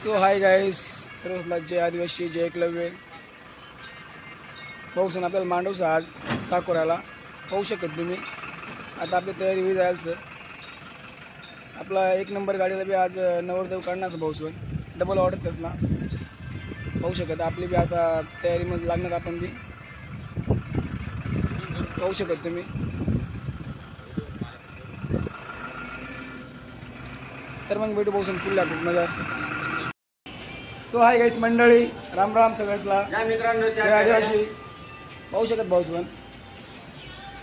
So hi guys, सर्वला जय आदिवासी जय एकलव्य. पाऊसन आपल्याला मांडवचं आज साकोराला पाहू शकत तुम्ही. आता आपली तयारी होई जायचं. आपला 1 नंबर गाडीला बी आज नवरदेव काढण्याचं पाऊसन डबल ऑर्डर तसला पाहू शकत. आपली बी आता तयारीमध्ये लागणार. आपण बी पाहू शकत तुम्ही. तर मग भेटू पाऊसन पुढल्या भेटमध्ये. सो हाय गाईस मंडळी, राम राम सगळ्यासला. जय आदिवासी. पाहू शकत भाऊस पण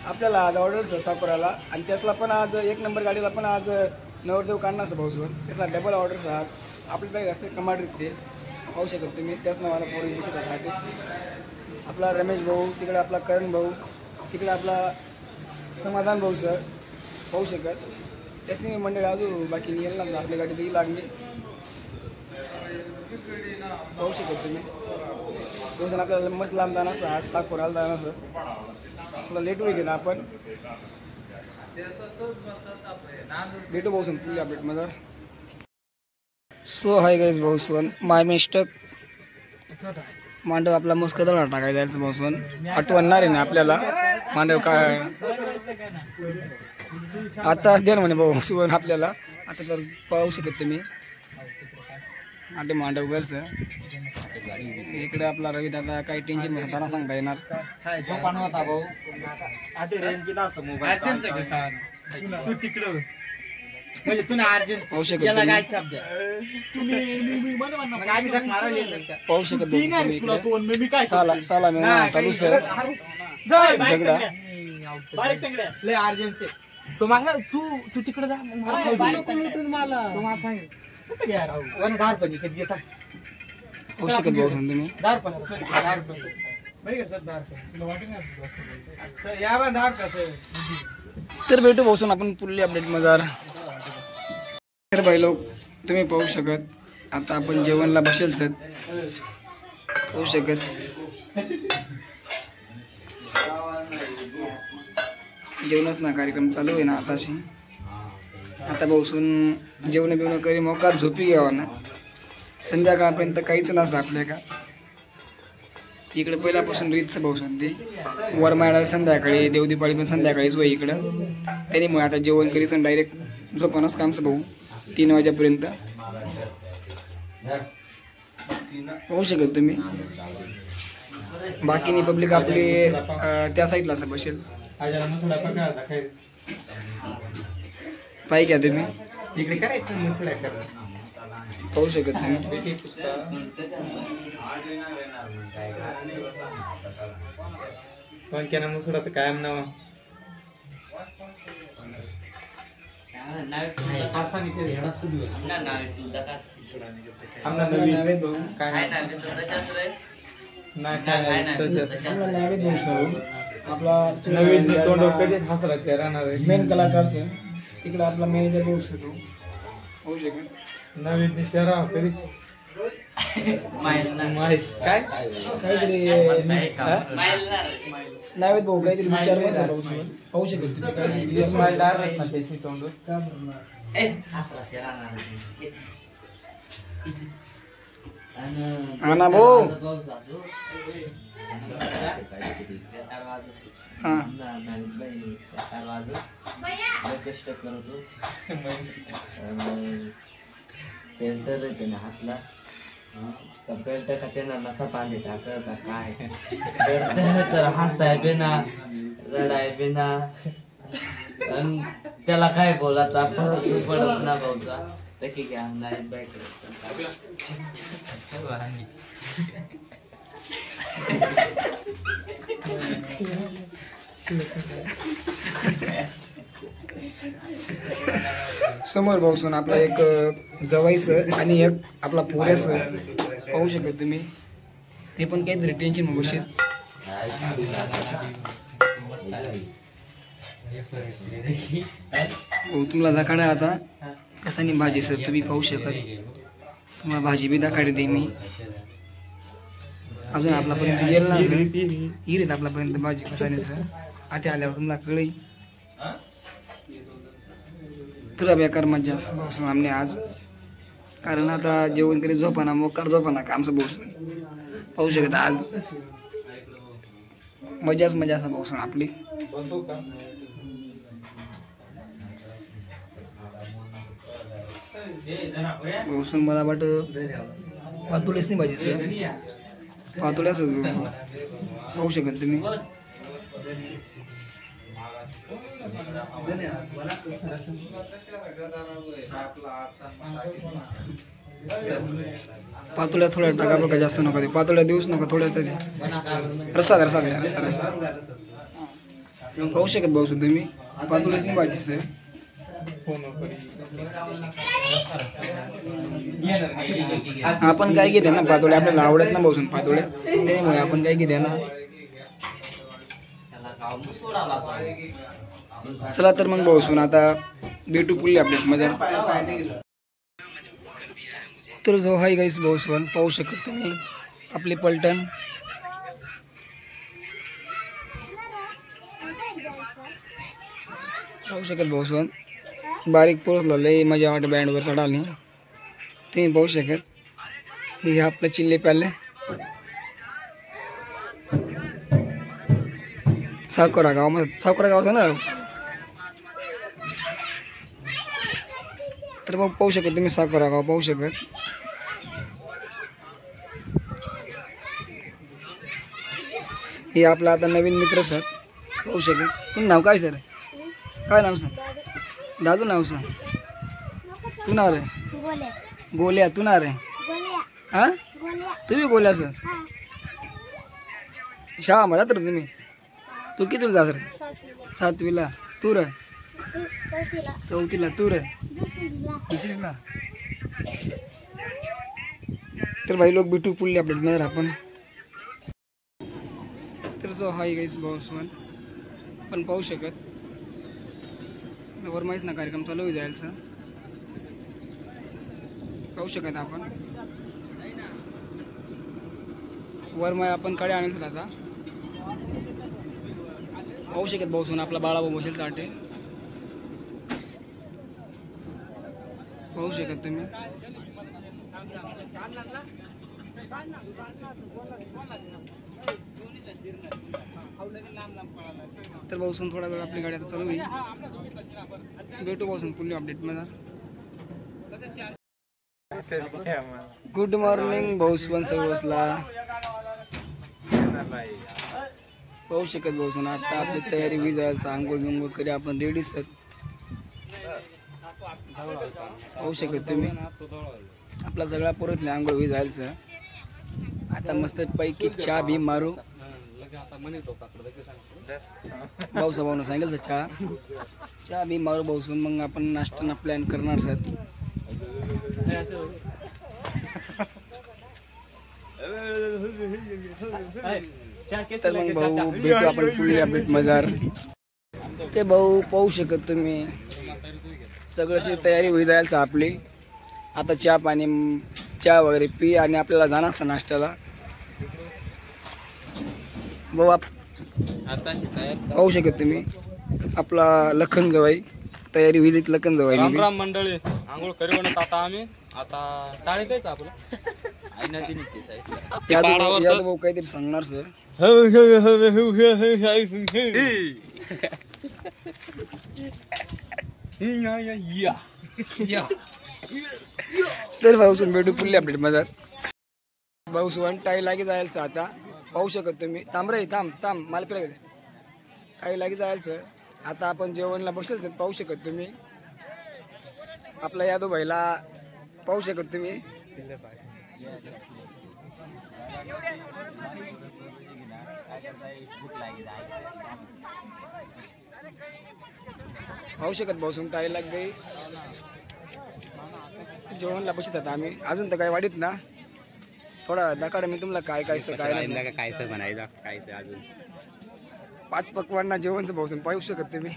आपल्याला आज ऑर्डर साकोराला आणि त्यातला पण आज 1 नंबर गाडीला पण आज नवरदेव काढणार भाऊस पण त्यातला डबल ऑर्डर आज आपल्याकडे असते कमाडरीत ते पाहू शकत तुम्ही. त्यातनं मला पोरी दिसत आहे. आपला रमेश भाऊ तिकडे, आपला करण भाऊ तिकडे, आपला समाधान भाऊ सर पाहू शकत. त्यासनी मंडळी अजून बाकी निघेल ना आपली गाडी देखील लागली पाहू शकत तुम्ही. रोजन आपल्याला मस्त लांब जाणार आज साकोराला जाणार. आपला लेट होईल ना आपण भेटू भाऊसन पुढल्या अपडेटमध्ये. सो हाय गाईज भाऊसन, माय मिस्टेक. मांडव आपला मस्त दळा टाकायला जायचं भाऊसन. आठवणार आहे ना आपल्याला मांडव काय आता द्या म्हणे भाऊ आपल्याला. आता तर पाहू शकत तुम्ही आटे मांडव घरचं. इकडे आपला रवी दादा काही टेन्शन नाही त्यांना सांगता येणार. पाहू शकत पाहू शकत तुम्ही. साला मेहना चालू सर झगडा. तू तिकडे जा मला पाहू शकत भाऊ तुम्ही. तर भेटू भाऊसून आपण पुढली अपडेट मध्ये. तर भाई लोक तुम्ही पाहू शकत आता आपण जेवणला बसेल सर पाहू शकत. जेवणच ना कार्यक्रम चालू आहे ना आताशी. आता भाऊसून जेवण बिवणं करी मोकार झोपी घ्यावा ना. संध्याकाळपर्यंत काहीच नसतं आपल्या का. इकडे पहिल्यापासून रीतचं भाऊसून ते वरमाळा संध्याकाळी, देवदीपाळी पण संध्याकाळीच वय इकडं. त्यामुळे आता जेवण करीच डायरेक्ट झोपणंच कामचं भाऊ 3 वाजेपर्यंत पाहू शकत तुम्ही. बाकीनी पब्लिक आपली त्या साईडला असं बसेल पाहिजे तुम्ही. इकडे करायचं पाहू शकत तुम्ही. पण क्या मुसडा तर कायम नाव आपला मेन कलाकार सर तिकडे, आपला मॅनेजर भाऊ सर होऊ शकत. नवीन चेहरा कधीच काय काहीतरी नावेत भाऊ काहीतरी विचार पाहू शकत तुम्ही. काहीतरी ना भाऊ. कष्ट करतो पेंटर आहे त्याने हातला पेंट का त्यांना नसा पाणी टाकत का काय तर हसाय बिना रडाय बिना आणि त्याला काय बोलायचं आपण पडत ना भाऊचा तर की घ्या नाही बाईक समोर भाऊसून आपला एक जवाईस आणि एक आपला पोऱ्यास पाहू शकत तुम्ही. ते पण काहीतरी टेन्शन बसेल. हो तुम्हाला दाखाडा आता कसानी भाजी सर तुम्ही पाहू शकत. तुम्हाला भाजी बी दाखाडी दे मी. अजून आपल्यापर्यंत येईल ना सर येईल आपल्यापर्यंत भाजी कसाने सर. आता आल्यावर तुम्हाला कळेल. पुरा बेकार मजा भाऊसून आमने आज कारण आता जेवण करीत झोपाना मोकार झोपाना कामचं भाऊसून पाहू शकत आज मजाच मजा असा भाऊसून आपली. भाऊसून मला वाटत पातोळीच नाही पाहिजे सर, पातोळ्याच पाहू शकत तुम्ही. पातोळ्या थोड्या टाका बघा, जास्त नका दे, पातोळ्या देऊच नका, थोड्या तर द्या. रस्सा रस्सा द्या, रस्सा रस्सा पाहू शकत भाऊ सुद्धा तुम्ही, पातोळ्याच नाही पाहिजे सर. आपण काय घेते ना पातोळ्या, आपल्याला आवडत ना भाऊसून पातोळ्या, त्यामुळे आपण काय घेते ना. चला तर मग भाऊसून आता भेटू पुढल्या अपडेट मध्ये. तर जो हाय गाईस भाऊसून पाहू शकत तुम्ही आपले पलटण. पाहू शकत भाऊसून बारीक पोहोचलो, लय मजा वाटत बँडवर चढाली. तुम्ही पाहू शकत हे आपलं चिल्ले प्याले साकोरा गावामध्ये, साकोरा गावाचं ना. तर मग पाहू शकत तुम्ही साकोरा गाव पाहू शकत. हे आपला आता नवीन मित्र सर पाहू शकत. तुम नाव काय सर, काय नाव सांग दादू, नाव सांग. तू नाव रे गोल्या, तू नाव रे हा, तुम्ही गोल्या सर. शाळा जात रे तुम्ही, तू कितीला जात रे? 7वीला. तू रे 4थीला. तू रे 2रीला. तर भाई लोक भेटू पुढल्या अपडेट मध्ये आपण. तर जो हाय गाईस भाऊसून पण पाहू शकत वरमाईच ना कार्यक्रम चालू होई जाईल सर, पाहू शकत आपण. वरमाय आपण कडे आणेल आता पाहू शकत भाऊसून आपला बाळा बसेल ताटे पाहू शकत तुम्ही. तर भाऊसून थोडा वेळ आपली गाडी आता चालू होईल. भेटू भाऊसून पुढल्या अपडेट मध्ये. गुड मॉर्निंग भाऊसून सर्वसला पाहू शकत भाऊसून आता आपली तयारी होई जायला. आंघोळ बिंघोळ करी आपण रेडी सर पाहू शकत तुम्ही. आपला सगळा परत आंघोळ होई जायचं. आता मस्त पैकी चहा बी मारू. भाऊसा भाऊन सांगेल चहा बी मारू भाऊसून मग आपण नाश्ता प्लॅन करणार सर. तर मग भाऊ भेटू आपण पुढल्या अपडेट मजार. ते भाऊ पाहू शकत तुम्ही सगळंच तयारी होई जायला आपली. आता चहा पाणी चहा वगैरे पी आणि आपल्याला जाणार असतं नाश्त्याला. भाऊ पाहू शकत तुम्ही आपला लखन गवाई तयारी होई जाईल. लखन गवाई राम राम मंडळी, आंघोळ करी म्हणत आता आम्ही आता टाळे कायच आपलं यादव भाऊ काहीतरी सांगणार सर. तर भाऊसून भेटू पुढल्या अपडेट मध्ये. भाऊसून टाळी लागे जायचं आता पाहू शकत तुम्ही. थांब रे थांब मला पिला टाळी लागे जायचं. आता आपण जेवणला बसेल पाहू शकत तुम्ही. आपला यादव भाईला पाहू शकत तुम्ही. पाहू शकत भाऊसून टाळी लाग गई. जेवणला बसत आता आम्ही अजून तर काय वाढीत ना थोडा दाखवडा मी तुम्हाला काय काय म्हणायचं काय अजून 5 पक्वांना जेवणचं भाऊसून पाहू शकत तुम्ही.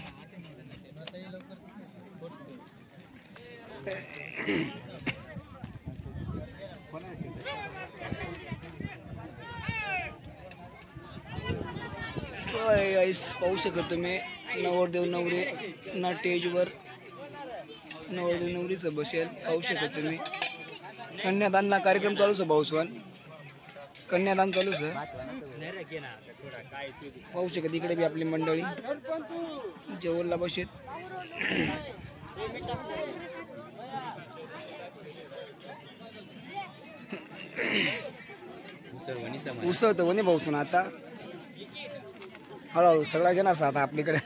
पाहू शकत तुम्ही नवरदेव नवरी ना स्टेजवर नवरदेव नवरीचं बसेल पाहू शकत तुम्ही. कन्यादानला कार्यक्रम चालूच आहे भाऊसवान. कन्यादान चालूच आहे. पाहू शकत इकडे बी आपली मंडळी जेवणला बसेत. उसळ तर म्हणे भाऊसून आता हळूहळू सगळा येणार आता आपल्याकडे.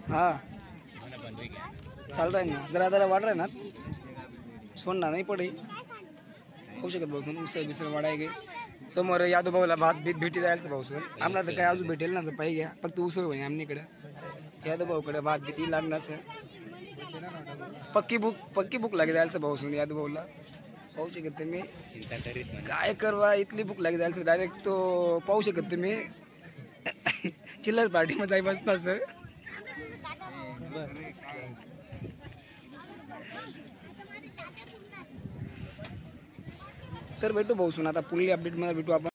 हा चाल रहा है ना, जरा जरा वाढ रहा है ना, सोडणार नाही पडे. होऊ शकत भाऊसून उसळ बिसळ वाढाय गे. समोर यादू भाऊला भात बीत भेटी जायचं भाऊसून. आम्हाला तर काय अजून भेटेल ना, पाहिजे घ्या फक्त उसळ होईल आमनीकडे. यादू भाऊकडे भात बीती लागणार सर. पक्की भूक लागे जायचं भाऊसून यादू भाऊला. पाहू शकत तुम्ही चिंता करीत काय करवा इतली भूक लागे जायचं डायरेक्ट तो पाहू शकत तुम्ही चिल्लर पार्टी मध्ये जाई बसता सर. तर भेटू भाऊसून आता पुढली अपडेट मध्ये भेटू आपण.